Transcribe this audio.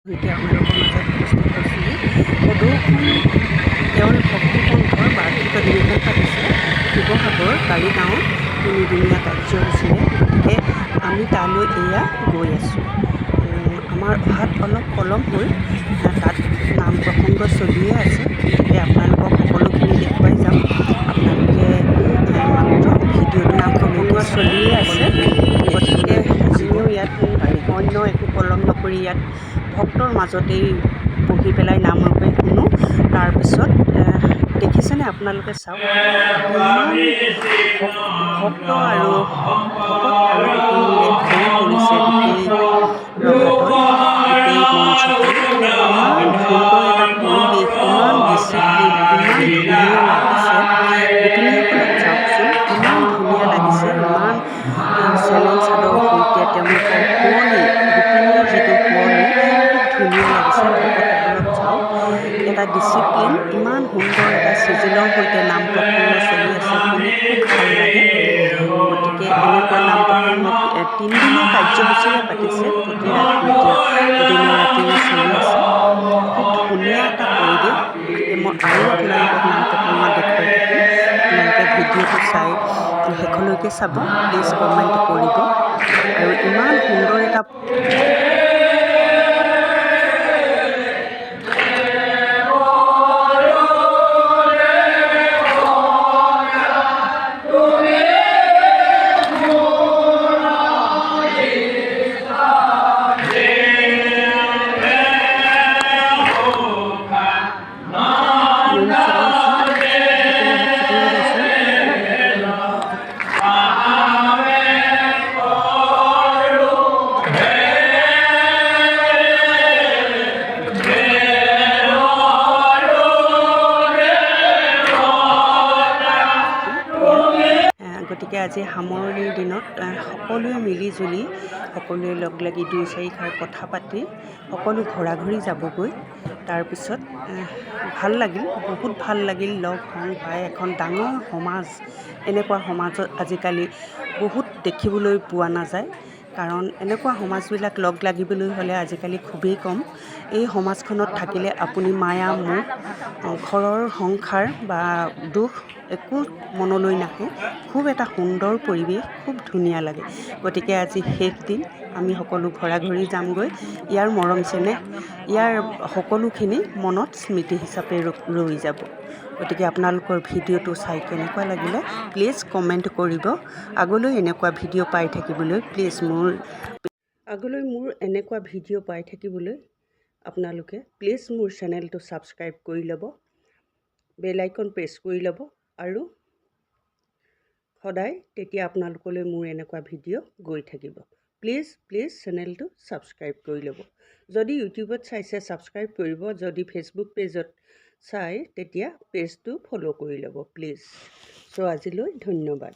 সৈতে আপোনালোকৰ মাজত উপস্থিত হৈছিলোঁ। সদৌখন কেৱল ভক্তিপন্থৰ বাৰ্ষিক অধিৱেশন পাতিছে শিৱসাগৰ কাৰিগাঁৱৰ 3 দিনীয়া কাৰ্যসূচীৰে। গতিকে আমি তালৈ এয়া গৈ আছোঁ। আমাৰ অহাত অলপ পলম হ'ল, তাত নাম প্ৰসংগ চলিয়ে আছে। গতিকে আপোনালোকক সকলোখিনি দেখুৱাই যাম। আপোনালোকে মাত্ৰ ভিডিঅ'টো নাম প্ৰসংগ চলিয়ে আছে। গতিকে আমিও ইয়াত অন্য একো পলম নকৰি ইয়াত ভক্তৰ মাজতেই বহি পেলাই নাম ৰূপে শুনো। তাৰপিছত দেখিছেনে আপোনালোকে চাওক, ইমান ভক্ত আৰু ভকত আৰু গোপিনীৰে ভৰি পৰিছে গোটেই ৰভাতল, গোটেই মঞ্চখন। ইমান সুন্দৰ এটা পৰিৱেশ, ইমান ডিচিপ্লিন, ইমান ধুনীয়া লাগিছে। গোপিনীসকলক চাওকচোন, ইমান ধুনীয়া লাগিছে। ইমান চেলেং চাদৰ সৈতে তেওঁলোকৰ শুৱনি, গোপিনীৰ যিটো শুৱনি খুব ধুনীয়া লাগিছে। ভকতসকলক চাওক, এটা ডিচিপ্লিন, ইমান সুন্দৰ এটা চিজিলৰ সৈতে নাম প্ৰসংগ চলি আছে, শুনি খুব ভাল লাগে। গতিকে এনেকুৱা নাম প্ৰসংগ 3 দিনীয়া কাৰ্যসূচীৰে পাতিছে, প্ৰতি দিনে ৰাতিৰে চলি আছে। খুব ধুনীয়া এটা পৰিৱেশ। গতিকে মই আৰু আপোনালোকক নাম প্ৰসংগ দেখুৱাই থাকিম। আপোনালোকে ভিডিঅ'টো চাই শেষলৈকে চাব, প্লিজ কমেণ্ট কৰিব। আৰু ইমান সুন্দৰ এটা গতিকে আজি সামৰণিৰ দিনত সকলোৱে মিলি-জুলি, সকলোৱে লগ লাগি 2-4 ঘাৰ কথা পাতি সকলো ঘৰা-ঘৰি যাবগৈ। তাৰপিছত ভাল লাগিল, বহুত ভাল লাগিল। লগ সংগ পাই এখন ডাঙৰ সমাজ, এনেকুৱা সমাজত আজিকালি বহুত দেখিবলৈ পোৱা নাযায়। কাৰণ এনেকুৱা সমাজবিলাক লগ লাগিবলৈ হ'লে আজিকালি খুবেই কম। এই সমাজখনত থাকিলে আপুনি মায়া মোহ, ঘৰৰ সংসাৰ বা দুখ একো মনলৈ নাহে। খুব এটা সুন্দৰ পৰিৱেশ, খুব ধুনীয়া লাগে। গতিকে আজি শেষ দিন, আমি সকলো ঘৰা-ঘৰি যামগৈ। ইয়াৰ মৰম চেনেহ, ইয়াৰ সকলোখিনি মনত স্মৃতি হিচাপে ৰৈ যাব। গতিকে আপোনালোকৰ ভিডিঅ'টো চাই কেনেকুৱা লাগিলে প্লিজ কমেণ্ট কৰিব। আগলৈ এনেকুৱা ভিডিঅ' পাই থাকিবলৈ এনেকুৱা ভিডিঅ' পাই থাকিবলৈ আপোনালোকে প্লিজ মোৰ চেনেলটো ছাবস্ক্ৰাইব কৰি ল'ব, বেল আইকন প্ৰেছ কৰি ল'ব। আৰু সদায় তেতিয়া আপোনালোকলৈ মোৰ এনেকুৱা ভিডিঅ' গৈ থাকিব। প্লিজ চেনেলটো ছাবস্ক্ৰাইব কৰি ল'ব। যদি ইউটিউবত চাইছে ছাবস্ক্ৰাইব কৰিব, যদি ফেচবুক পেজত চাই তেতিয়া পেজটো ফ'ল' কৰি ল'ব প্লিজ। চ' আজিলৈ ধন্যবাদ।